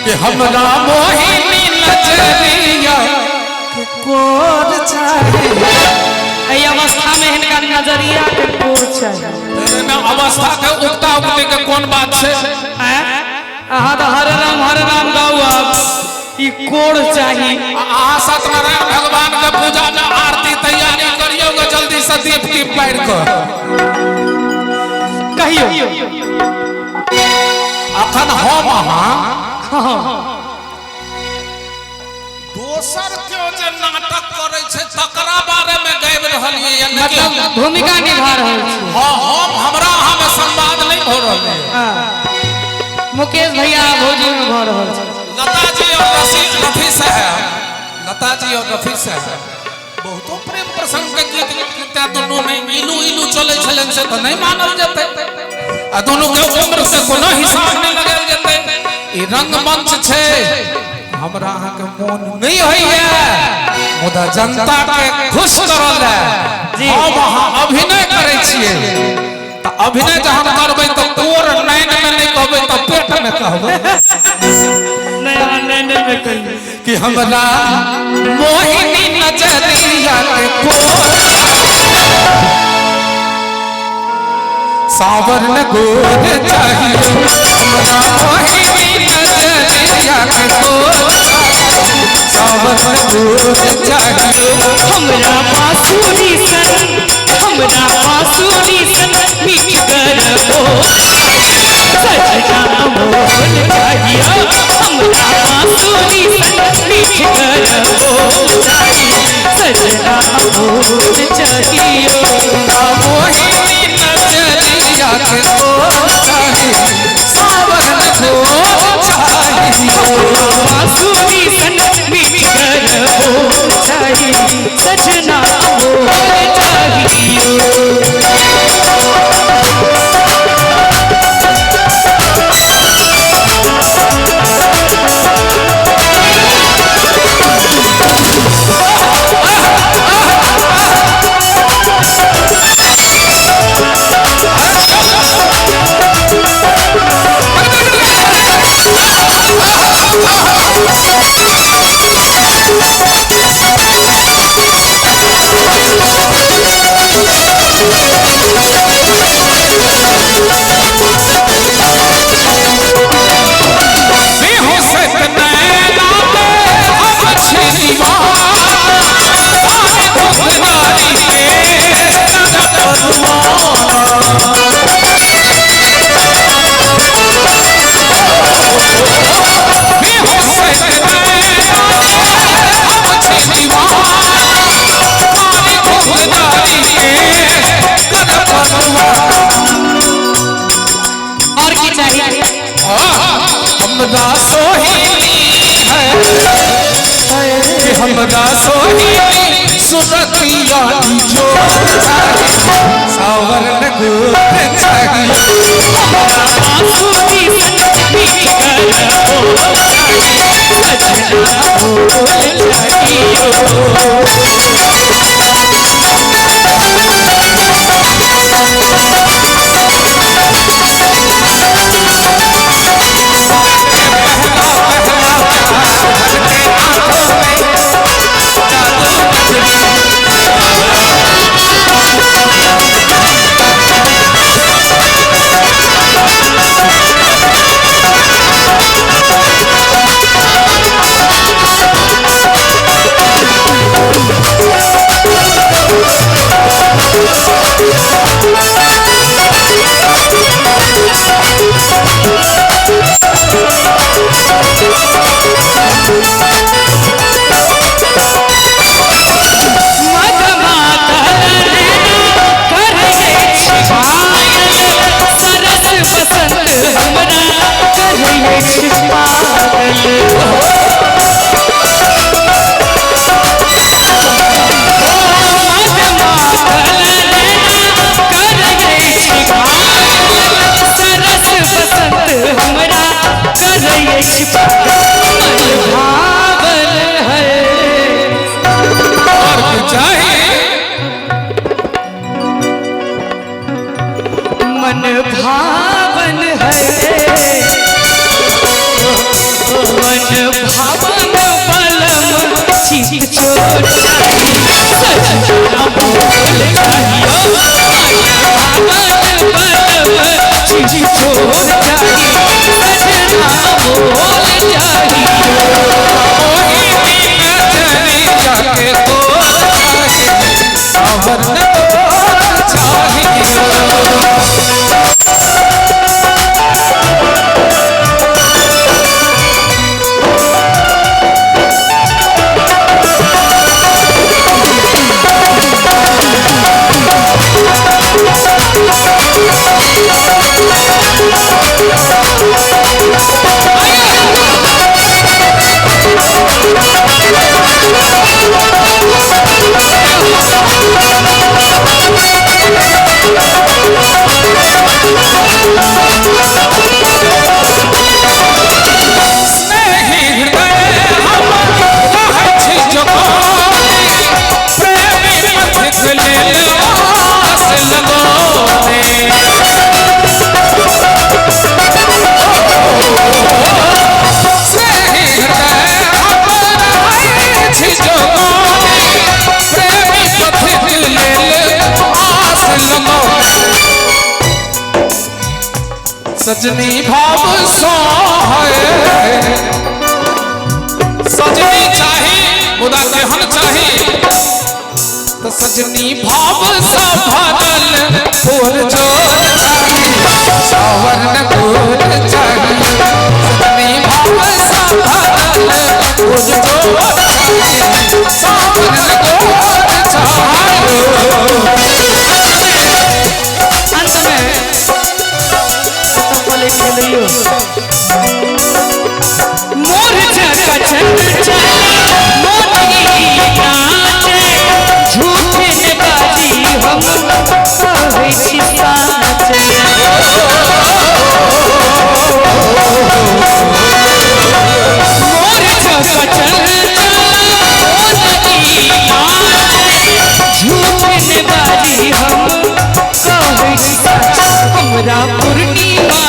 कि हमरा मोहिनी नजरिया के कोर चाहिए। ए अवस्था में इनका नजरिया के कोर चाहिए। ना अवस्था के उगता उगते के कौन बात है? आहा तो हरे राम गाओ आप ई कोर चाहिए। आ सत्यनारायण भगवान के पूजा में आरती तैयारी करियोगे जल्दी से दीप टीप पार कर कहियो अखन हम दोसर क्यों जे नाटक करे छे तकरा बारे में गाइब रहलिए या मतलब भूमिका निभा रहल छी। हां हम हमरा अहाँ में संवाद नहीं हो रहले। मुकेश भैया भोजी में भ रहल छी। लता जी और रफी साहब लता जी और रफी साहब बहुतो प्रेम प्रसंग के गीत गीता दोनों में इलू इलू चले छलन से तो नहीं मानल जते आ दोनों के उम्र से कोनो हिसाब नहीं लगाल जते। ई रंगमंच छे हमरा अहाँ के मन नहीं होइए मुदा जनता के खुश करल है। हम वहां अभिनय करे छिए त अभिनय जहां करबै त तोर नैन में नहीं कहबै त पेट में कहबै। नैन में कहियो कि हमरा मोहिनी नजरिया के कोर सावरन गोर चाहिए। हमरा मोहिनी नजरिया के कोर सावरन गोर चाहिए। हमरा बांसुरी सन मीठ गरबो सजना मोल चाहिए। हमरा बांसुरी सन मीठ गरबो सजना मोल चाहिए। मोहिनी नजरिया के कोर चाहिए सावरन गोर चाहिए। बांसुरी सन मीठ गरबो चाहिए सजना मोल चाहिए। हमरा सोहिनी है कि हमरा सोहिनी सुरतिया जो सावरन गोर चाहिए। हमरा बांसुरी सन मीठ गरबो सजना मोल चाहिए। मन भावन है मन भावन बलम चित चोर चाहिए सजना बोल चाहिए मन भावन बलम चित चोर चाहिए सजना बोल चाहिए जाके तो सावन चाहिए सजनी भाव सो है सजनी चाहे खुदा के हम चाहे तो सजनी भाव सा भरल फूल जो सावन फूल चाहिए सजनी भाव सा भरल फूल जो सावन फूल चाहिए मोर जगा चल मोती नाचे झूठे ने बाजी हम कहै छी साचे मोर जगा चल मोती नाचे झूठे ने बाजी हम कहै छी साचे हमरा पूर्णिमा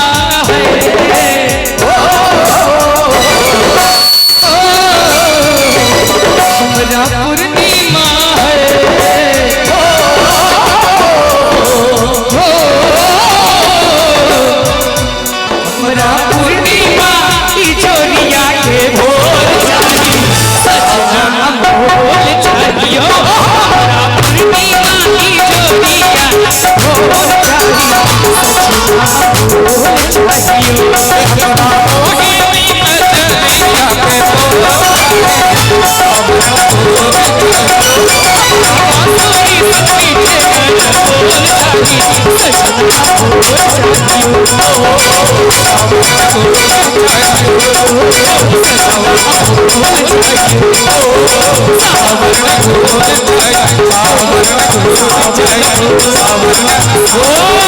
हमरा पूर्णिमा हमरा पूर्णिमा की जोरिया के भोर चाहिए सजना भोल चाहिए हमरा पूर्णिमा की जोरिया भोर चाहिए सजना भोल चाहिए Oh